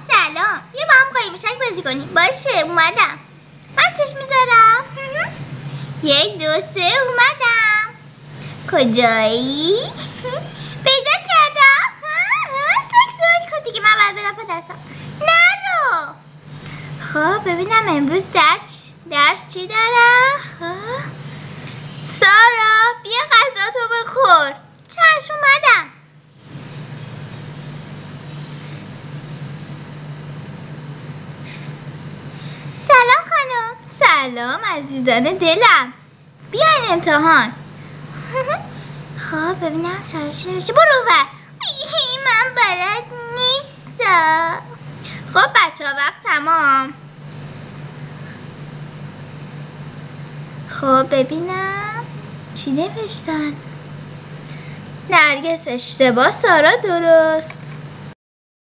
سلام. بیا با هم قایمشک بازی کنیم. باشه اومدم. من چشم میذارم. 1 2 3 اومدم. کجایی؟ پیدا کردم. سکسوال. خب دیگه من باید برم پدرسم. نرو. خب ببینم امروز درس چی دارم. سارا بیا غذاتو بخور. چشم اومدم. سلام خانم. سلام عزیزان دلم. بیاین امتحان. خب ببینم سارا چی نوشته. برو ور. من بلد نیستم. خب بچه ها وقت تمام. خب ببینم چی نوشتن. نرگس اشتباه، سارا درست.